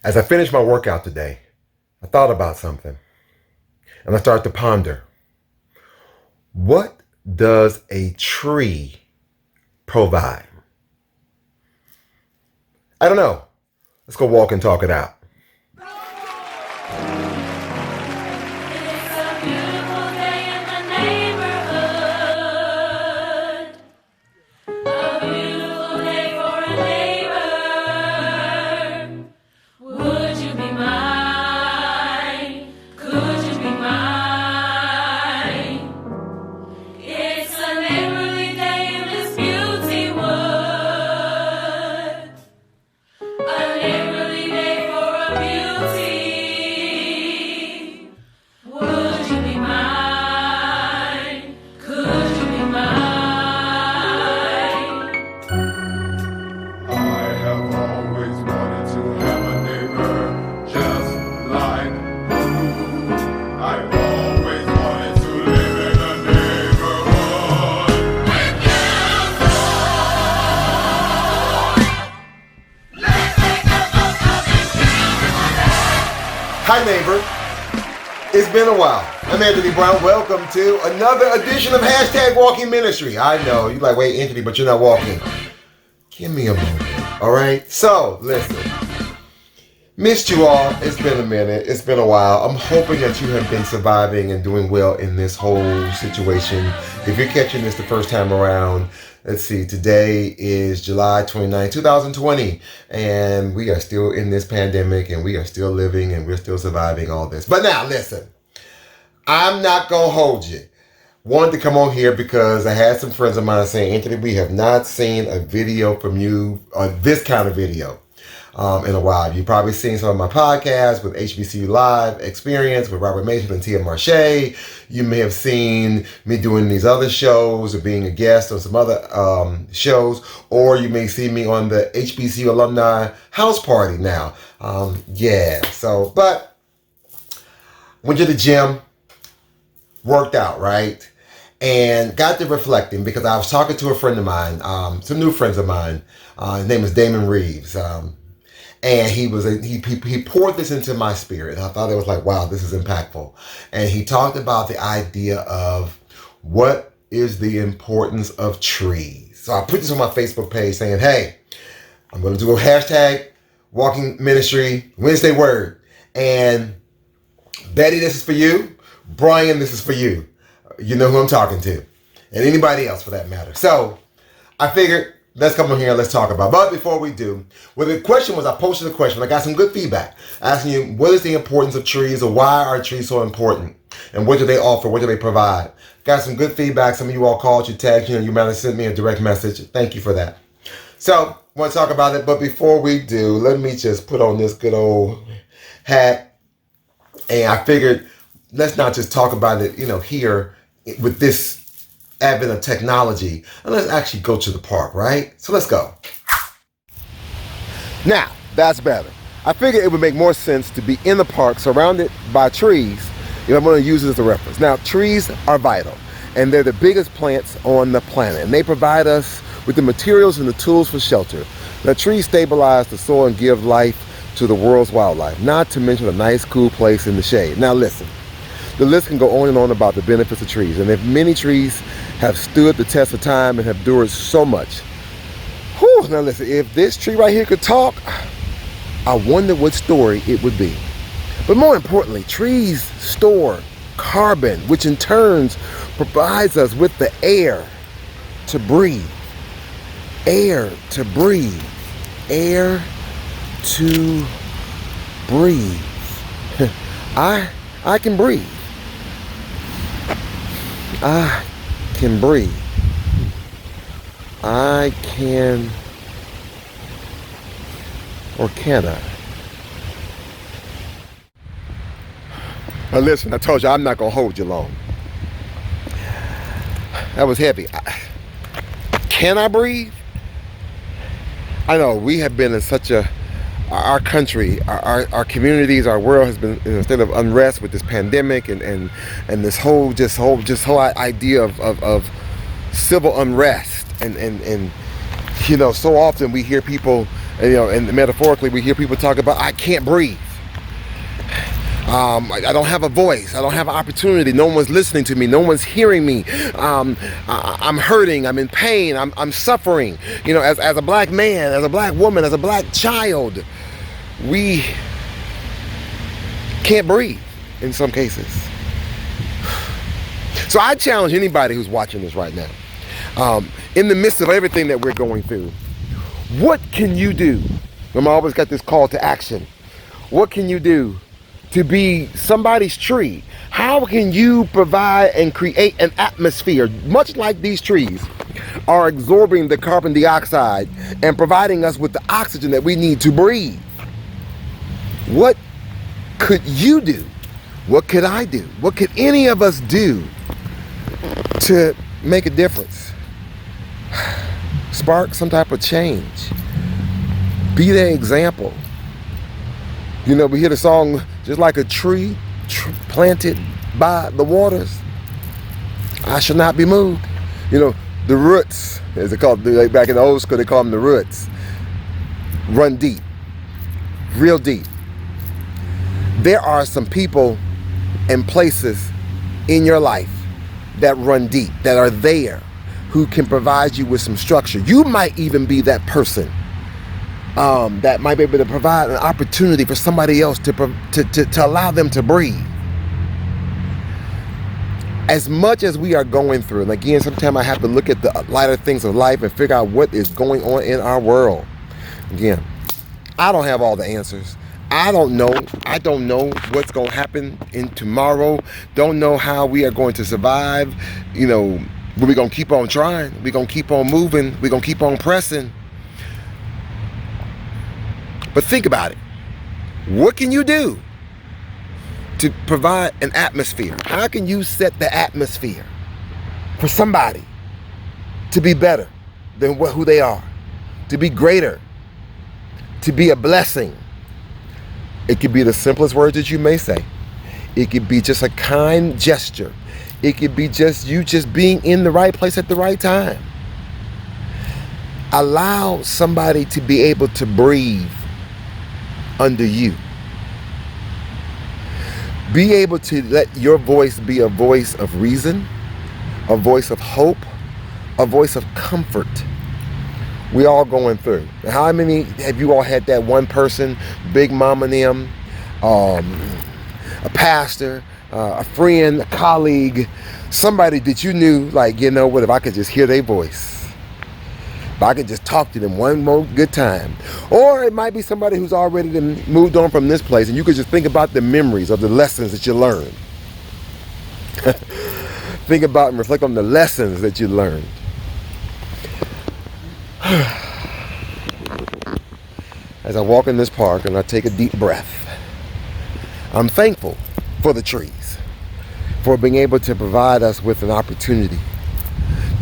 As I finished my workout today, I thought about something and I started to ponder. What does a tree provide? I don't know. Let's go walk and talk it out. Hi neighbor, it's been a while. I'm Anthony Brown. Welcome to another edition of Hashtag Walking Ministry. I know, you're like, wait Anthony, but you're not walking. Give me a moment, alright? So, listen. Missed you all. It's been a minute. It's been a while. I'm hoping that you have been surviving and doing well in this whole situation. If you're catching this the first time around, let's see, today is July 29, 2020, and we are still in this pandemic, and we are still living, and we're still surviving all this. But now, listen, I'm not going to hold you. Wanted to come on here because I had some friends of mine saying, Anthony, we have not seen a video from you, or this kind of video, in a while. You've probably seen some of my podcasts with HBCU Live Experience with Robert Mason and Tia Marche. You may have seen me doing these other shows or being a guest on some other shows, or you may see me on the HBCU Alumni House Party now. But went to the gym, worked out, right? And got to reflecting because I was talking to a friend of mine, some new friends of mine. His name is Damon Reeves. And he poured this into my spirit. I thought it was like, wow, this is impactful. And he talked about the idea of what is the importance of trees. So I put this on my Facebook page saying, hey, I'm going to do a hashtag walking ministry Wednesday word. And Betty, this is for you. Brian, this is for you. You know who I'm talking to. And anybody else for that matter. So I figured, let's come on here and let's talk about it. But before we do, the question was, I posted a question. I got some good feedback asking you, what is the importance of trees, or why are trees so important? And what do they offer? What do they provide? Got some good feedback. Some of you all called, you tagged, you might have sent me a direct message. Thank you for that. So, I want to talk about it. But before we do, let me just put on this good old hat. And I figured, let's not just talk about it, here with this advent of technology, and let's actually go to the park, right? So let's go. Now, that's better. I figured it would make more sense to be in the park surrounded by trees if I'm going to use it as a reference. Now, trees are vital, and they're the biggest plants on the planet, and they provide us with the materials and the tools for shelter. Now, trees stabilize the soil and give life to the world's wildlife, not to mention a nice, cool place in the shade. Now, listen. The list can go on and on about the benefits of trees. And if many trees have stood the test of time and have endured so much. Whew, now listen, if this tree right here could talk, I wonder what story it would be. But more importantly, trees store carbon, which in turn provides us with the air to breathe. Air to breathe. Air to breathe. I can breathe. I can breathe. I can, or can I? Now listen, I told you I'm not going to hold you long. That was heavy. Can I breathe? I know we have been in such our country, our communities, our world has been in a state of unrest with this pandemic and this whole idea of civil unrest and so often we hear people And metaphorically, we hear people talk about, I can't breathe. I don't have a voice. I don't have an opportunity. No one's listening to me. No one's hearing me. I'm hurting. I'm in pain. I'm suffering. As a black man, as a black woman, as a black child, we can't breathe in some cases. So I challenge anybody who's watching this right now, in the midst of everything that we're going through, what can you do? I always got this call to action. What can you do to be somebody's tree? How can you provide and create an atmosphere, much like these trees are absorbing the carbon dioxide and providing us with the oxygen that we need to breathe? What could you do? What could I do? What could any of us do to make a difference? Spark some type of change. Be the example. We hear the song, just like a tree planted by the waters, I shall not be moved. The roots, as they call it, back in the old school, they call them the roots, run deep, real deep. There are some people and places in your life that run deep, that are there, who can provide you with some structure. You might even be that person that might be able to provide an opportunity for somebody else to allow them to breathe. As much as we are going through, and again, sometimes I have to look at the lighter things of life and figure out what is going on in our world. Again, I don't have all the answers. I don't know. I don't know what's going to happen in tomorrow. Don't know how we are going to survive. But we're going to keep on trying. We're going to keep on moving. We're going to keep on pressing. But think about it. What can you do to provide an atmosphere? How can you set the atmosphere for somebody to be better than who they are, to be greater, to be a blessing? It could be the simplest words that you may say. It could be just a kind gesture. It could be just you just being in the right place at the right time. Allow somebody to be able to breathe under you. Be able to let your voice be a voice of reason, a voice of hope, a voice of comfort. We all going through. How many have you all had that one person, big mama them, a pastor, a friend, a colleague, somebody that you knew, like, what, if I could just hear their voice, if I could just talk to them one more good time. Or it might be somebody who's already moved on from this place, and you could just think about the memories of the lessons that you learned. Think about and reflect on the lessons that you learned. As I walk in this park and I take a deep breath, I'm thankful for the trees, for being able to provide us with an opportunity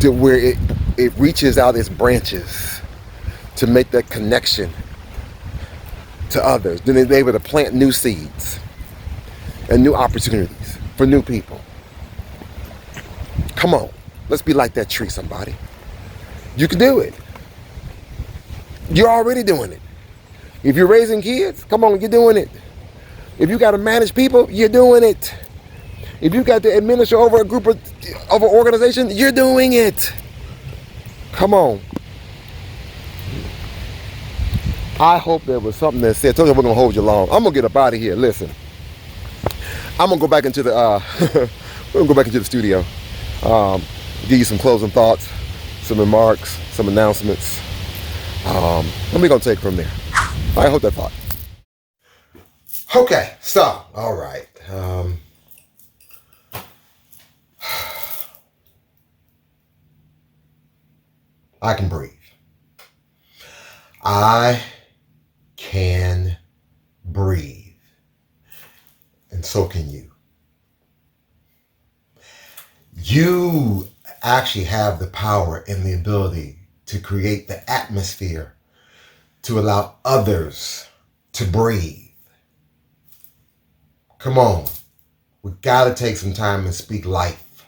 to where it reaches out its branches to make that connection to others. Then they're able to plant new seeds and new opportunities for new people. Come on, let's be like that tree, somebody. You can do it. You're already doing it. If you're raising kids, come on, you're doing it. If you got to manage people, you're doing it. If you got to administer over a group of an organization, you're doing it. Come on. I hope there was something that said, I told you we're going to hold you long. I'm going to get up out of here. Listen, I'm going to go back into the, we're going to go back into the studio. Give you some closing thoughts, some remarks, some announcements. And we're going to take from there. I hope that thought. Okay, so, all right. I can breathe. I can breathe. And so can you. You actually have the power and the ability to create the atmosphere to allow others to breathe. Come on. We got to take some time and speak life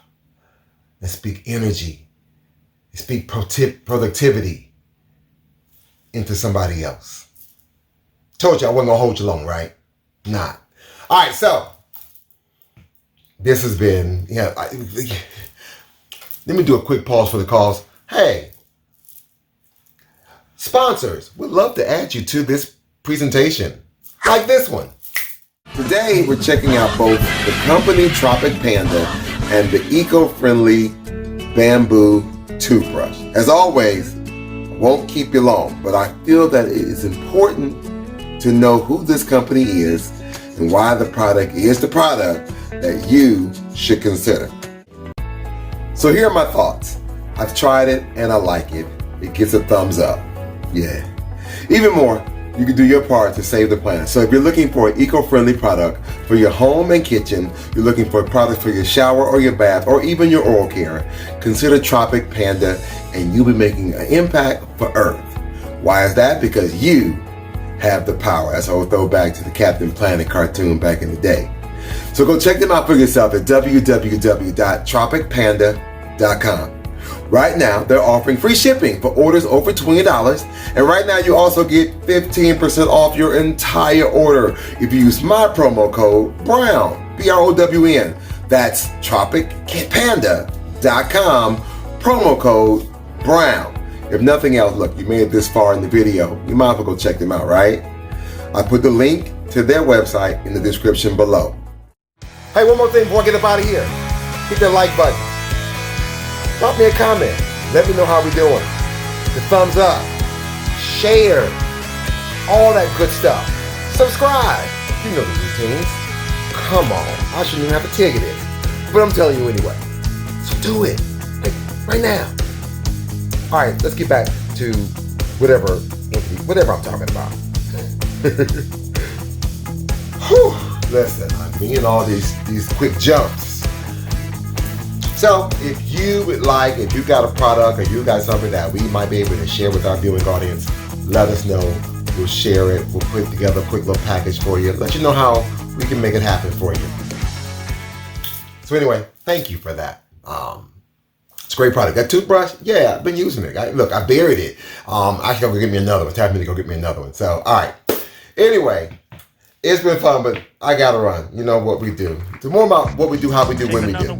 and speak energy and speak productivity into somebody else. Told you I wasn't going to hold you long, right? Not. All right, so this has been, let me do a quick pause for the calls. Hey, sponsors, would love to add you to this presentation, like this one. Today, we're checking out both the company Tropic Panda and the eco-friendly bamboo toothbrush. As always, I won't keep you long, but I feel that it is important to know who this company is and why the product is the product that you should consider. So here are my thoughts. I've tried it and I like it. It gets a thumbs up. Yeah. Even more, you can do your part to save the planet. So if you're looking for an eco-friendly product for your home and kitchen, you're looking for a product for your shower or your bath or even your oral care, consider Tropic Panda and you'll be making an impact for Earth. Why is that? Because you have the power. That's a whole throwback to the Captain Planet cartoon back in the day. So go check them out for yourself at www.tropicpanda.com. Right now, they're offering free shipping for orders over $20. And right now, you also get 15% off your entire order if you use my promo code BROWN, BROWN. That's tropicpanda.com, promo code BROWN. If nothing else, look, you made it this far in the video, you might as well go check them out, right? I put the link to their website in the description below. Hey, one more thing before I get up out of here. Hit that like button. Drop me a comment. Let me know how we doing. The thumbs up. Share. All that good stuff. Subscribe. You know the routines. Come on. I shouldn't even have to tell you this. But I'm telling you anyway. So do it. Like, right now. All right, let's get back to whatever I'm talking about. Whew. Listen, I'm being all these quick jumps. So if you would like, if you got a product or you got something that we might be able to share with our viewing audience, let us know. We'll share it. We'll put together a quick little package for you. Let you know how we can make it happen for you. So anyway, thank you for that. It's a great product. That toothbrush, yeah, I've been using it. Look, I buried it. I should go get me another one. It's time for me to go get me another one. So, all right. Anyway, it's been fun, but I gotta run. You know what we do. To more about what we do, how we do, when we do.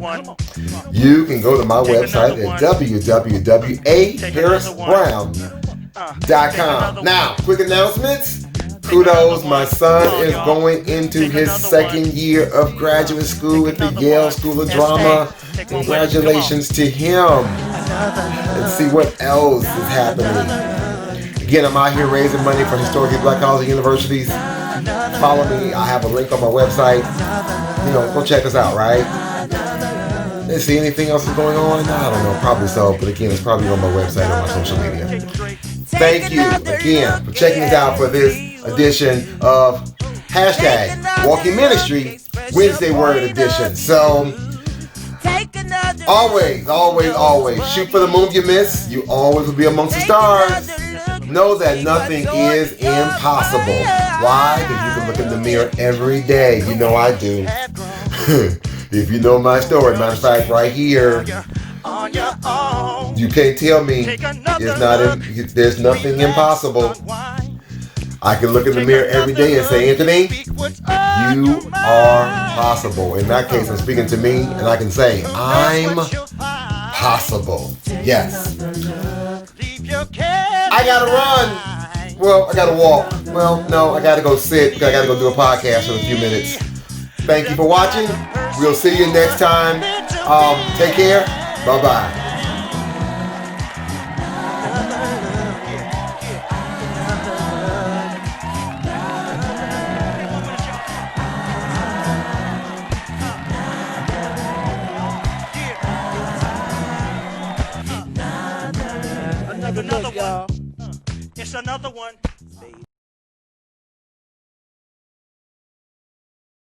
You can go to my website at www.aharrisbrown.com. Now, quick announcements. Kudos, my son is going into his second year of graduate school at the Yale School of Drama. Congratulations to him. Let's see what else is happening. Again, I'm out here raising money for historically black colleges and universities. Follow me. I have a link on my website. Go check us out, right? Let's see, anything else is going on? I don't know, probably so. But again, it's probably on my website or my social media. Thank you again for checking us out for this edition of hashtag Walking Ministry Wednesday Word Edition. So, always shoot for the moon you miss. You always will be amongst the stars. Know that nothing is impossible. Why? Because you can look in the mirror every day. You know I do. If you know my story, matter of fact, right here, you can't tell me there's nothing impossible. I can look in the mirror every day and say, Anthony, you are possible. In that case, I'm speaking to me, and I can say, I'm possible. Yes. I gotta run. Well, I gotta walk. Well, no, I gotta go sit. I gotta go do a podcast in a few minutes. Thank you for watching. We'll see you next time. Take care. Bye-bye. Another one. It's another one.